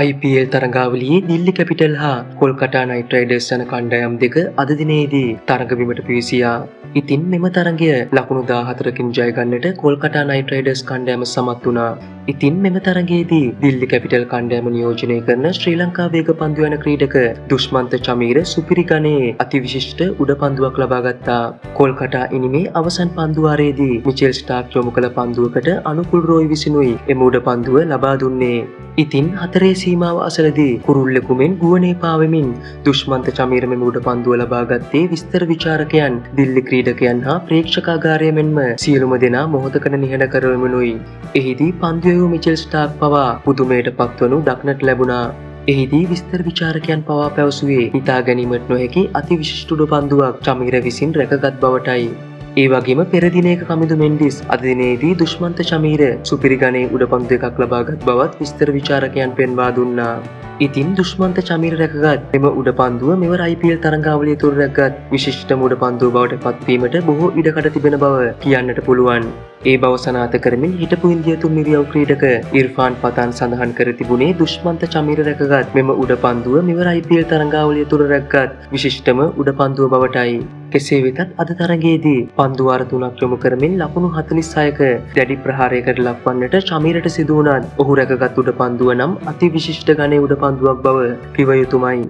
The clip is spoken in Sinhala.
IPL තරඟාවලියේ දිල්ලි කැපිටල් හා කොල්කටා නයිට් රයිඩර්ස් යන කණ්ඩායම් දෙක අද දිනේදී තරඟබිමට පිවිසියා. ඉතින් මෙම තරඟය ලකුණු 14කින් ජය ගන්නට කොල්කටා නයිට් රයිඩර්ස් කණ්ඩායම සමත් වුණා. ඉතින් මෙම තරඟයේදී දිල්ලි කැපිටල් කණ්ඩායම නියෝජනය කරන ශ්‍රී ලංකා වේගපන්දු යන ක්‍රීඩක දුෂ්මන්ත චමීර සුපිරි ගණයේ අතිවිශිෂ්ට උඩපන්දුවක් ලබා ගත්තා. කොල්කටා ඉනිමේ අවසන් පන්දු වාරයේදී මිචෙල් ස්ටාර්ක් යොමු කළ පන්දුවකට අනුකුල් රෝයි විසිනුයි එම උඩපන්දුව ලබා දුන්නේ. ඉතින් හතරේ සීමාව අසලදී කුරුල්ලෙකු මෙන් ගුවනේ පාවෙමින් දුෂ්මන්ත චමීර මෙම උඩපන්දුව ලබා ගත්තේ විස්තර විචාරකයන්, දිල්ලි ක්‍රීඩකයන් හා ප්‍රේක්ෂකාගාරය මෙන්ම සියලුම දෙනා මොහොතකට නිහඬ කරවමිනුයි. එහිදී පන්දුවේ මිචෙල් ස්ටාර්ක් පවා පුදුමයට පත්වනු දක්නට ලැබුණා. එහිදී විස්තර විචාරකයන් පවා පැවසුවේ හිතා ගැනීමට නොහැකි අතිවිශිෂ්ට උඩපන්දුවක් චමීර විසින් රැකගත් බවටයි. ඒ වගේම පෙර දිනයක කමිදු මෙන්ඩිස් අද දිනේදී දුෂ්මන්ත චමීර සුපිරි ගණයේ උඩපන්දු එකක් ලබාගත් බවත් විස්තර විචාරකයන් පෙන්වා දුන්නා. ඉතින් දුෂ්මන්ත චමීර රැකගත් එම උඩපන්දුව මෙවර IPL තරඟාවලිය තුර රැකගත් විශිෂ්ටම උඩපන්දුව බවට පත්වීමට බොහෝ ඉඩකඩ තිබෙන බව කියන්නට පුළුවන්. ඒ බව සනාථ කරමින් හිටපු ඉන්දියා තුන්නිරියව් ක්‍රීඩක ඉර්ෆාන් පතාන් සඳහන් කර තිබුණේ දුෂ්මන්ත චමීර රැකගත් මෙම උඩපන්දුව මෙවර IPL තරඟාවලිය තුර රැකගත් විශිෂ්ටම උඩපන්දුව බවටයි. කෙසේ වෙතත් අද තරඟයේදී පන්දු වාර 3ක් යොමු කරමින් ලකුණු 46ක දැඩි ප්‍රහාරයකට ලක්වන්නට චමීරට සිදු වුණත් ඔහු රැකගත් උඩපන්දුව නම් අති විශිෂ්ට ගණයේ උඩපන්දුවක් බව කිව යුතුමයි.